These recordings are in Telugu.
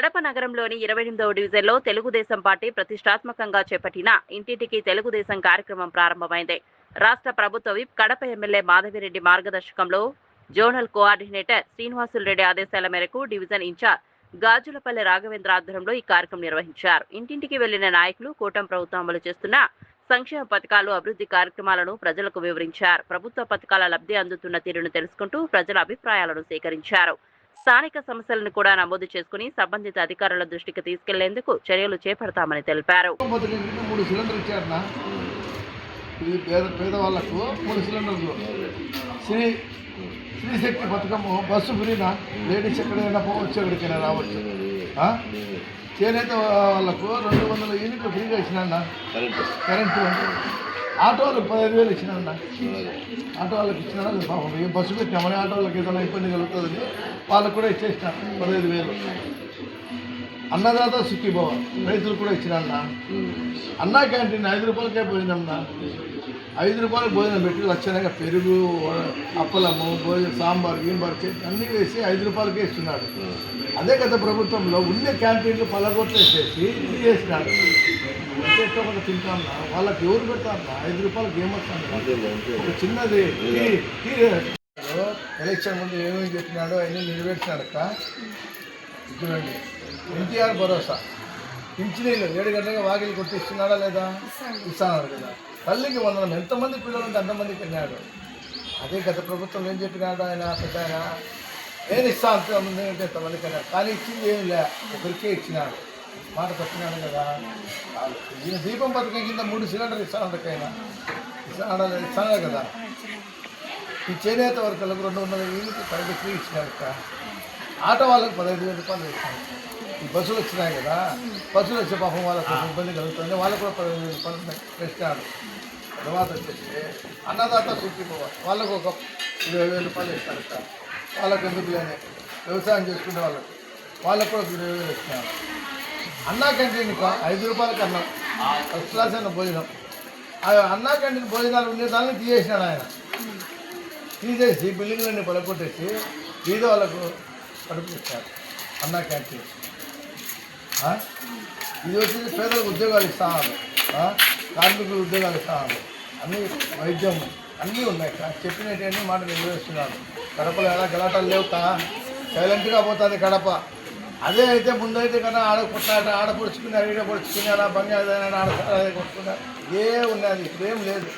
కడప నగరంలోని 28వ డివిజన్లో తెలుగుదేశం పార్టీ ప్రతిష్టాత్మకంగా చేపట్టిన ఇంటింటికి తెలుగుదేశం కార్యక్రమం ప్రారంభమైంది. రాష్ట్ర ప్రభుత్వ విప్ కడప ఎమ్మెల్యే మాధవిరెడ్డి మార్గదర్శకంలో జోనల్ కోఆర్డినేటర్ శ్రీనివాసులరెడ్డి ఆదేశాల మేరకు డివిజన్ ఇన్ఛార్జ్ గాజులపల్లి రాఘవేంద్ర ఆధ్వర్యంలో ఈ కార్యక్రమం నిర్వహించారు. ఇంటింటికి వెళ్లిన నాయకులు కూటమి ప్రభుత్వం అమలు చేస్తున్న సంక్షేమ పథకాలు, అభివృద్ధి కార్యక్రమాలను ప్రజలకు వివరించారు. ప్రభుత్వ పథకాల లబ్ధి అందుతున్న తీరును తెలుసుకుంటూ ప్రజల అభిప్రాయాలను సేకరించారు. స్థానిక సమస్యలను కూడా నమోదు చేసుకుని సంబంధిత అధికారుల దృష్టికి తీసుకెళ్లేందుకు చర్యలు చేపడతామని తెలిపారు. శ్రీశక్తి పథకము బస్సు ఫ్రీనా, లేడీస్ ఎక్కడైనా పోవచ్చు, ఎక్కడికైనా రావచ్చు. చేనేత వాళ్ళకు 200 యూనిట్లు ఫ్రీగా ఇచ్చినా, కరెంటు ఆటో వాళ్ళకి 15,000 ఇచ్చినా, ఆటో వాళ్ళకి ఇచ్చినా. పాపం ఏ బస్సు పెట్టామని ఆటో వాళ్ళకి ఏదైనా ఇబ్బంది కలుగుతుందని వాళ్ళకు కూడా ఇచ్చేసిన 15,000. అన్నదాత సుఖీభవ రైతులు కూడా ఇచ్చినా. అన్నా క్యాంటీన్ 5 రూపాయలకే పోయిందన్నా. 5 రూపాయలకు భోజనం పెట్టి లక్షణంగా పెరుగు, అప్పలము, భోజనం, సాంబార్, గీంబార్ చట్నీ అన్నీ వేసి 5 రూపాయలకే ఇస్తున్నాడు. అదే గత ప్రభుత్వంలో ఉన్న క్యాంటీన్లు పలగొట్లు వేసేసి ఇది చేసినాడు. ఎట్లా కూడా తింటామన్నా, వాళ్ళకి ఎవరు పెడతామన్నా? 5 రూపాయలకి ఏమొస్తాను? ఒక చిన్నది ఎలక్షన్ ముందు ఏమేమి చెప్పినాడో అవన్నీ నెరవేర్చినాడు. చూడండి, ఎన్టీఆర్ భరోసా పింఛనీళ్ళు 7 గంటలుగా వాకిలు కొట్టి ఇస్తున్నాడా లేదా? ఇస్తున్నాడు కదా. తల్లికి వందనం, ఎంతమంది పిల్లలు ఉంటే అంతమందికి వెళ్ళాడు. అదే గత ప్రభుత్వం ఏం చెప్పినాడు ఆయన? పెద్ద ఆయన నేను ఇస్తాను అంతమంది అంటే ఎంతమందికి అన్నాడు. కానీ ఇచ్చింది ఏమి లే, ఒకరికే ఇచ్చినాడు. మాట తప్పినాడు కదా. ఈయన దీపం పథకం కింద 3 సిలిండర్లు ఇస్తానకైనా ఇస్తాడు కదా. ఈ చేనేత వర్గాలకు 200 యూనిట్లు పైకి ఫ్రీ ఇచ్చినాడు. ఆటో వాళ్ళకి 15,000 రూపాయలు ఇచ్చినాడు. ఈ బస్సులు వచ్చినాయి కదా, బస్సులు వచ్చే పాపం వాళ్ళకు ఇబ్బంది కలుగుతుంది, వాళ్ళకు కూడా 15,000 రూపాయలు ఇస్తాడు. తర్వాత వచ్చేసి అన్నదాత సుఖీభవ వాళ్ళకు ఒక 20,000 రూపాయలు ఇస్తాడు. వాళ్ళకు ఎందుకు అని వ్యవసాయం చేసుకునే వాళ్ళకు కూడా 20,000 ఇస్తున్నాడు. అన్నా క్యాంటీన్ 5 రూపాయలకి అన్నం, ఫస్ట్ క్లాస్ అయిన భోజనం. అన్నా క్యాంటీన్ భోజనాలు ఉండేదాన్ని తీసేసినాడు ఆయన. తీసేసి బిల్డింగ్లన్నీ పలకొట్టేసి బీద వాళ్ళకు కడుపు ఇస్తారు. అన్నా క్యాంటీన్ ఇది వచ్చేసి పేదలకు ఉద్యోగాలు ఇస్తాను, కార్మికులు ఉద్యోగాలు ఇస్తాను, అన్నీ వైద్యం అన్నీ ఉన్నాయి. చెప్పినటువంటి మాట నెరవేరుస్తున్నాడు. కడపలో ఎలా గలాటాలు లేవు, సైలెంట్గా పోతుంది కడప. అదే అయితే ముందైతే కన్నా ఆడ పొడుచుకున్నారు, ఈడ పొడుచుకున్నారా, బంగారు ఆడ కొట్టుకున్నారు, ఏ ఉన్నది. ఇప్పుడేం లేదు,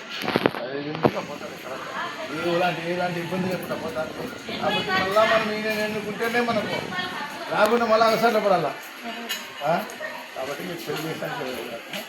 ఎందుకు పోతుంది కడప. ఎలాంటి ఇబ్బంది లేకుండా పోతాను. కాబట్టి మళ్ళీ మనం ఈయన ఎన్నుకుంటేనే మనకు రాకుండా మళ్ళీ అవసరం పడాలా. కాబట్టి మీకు పెళ్లి చేస్తాను.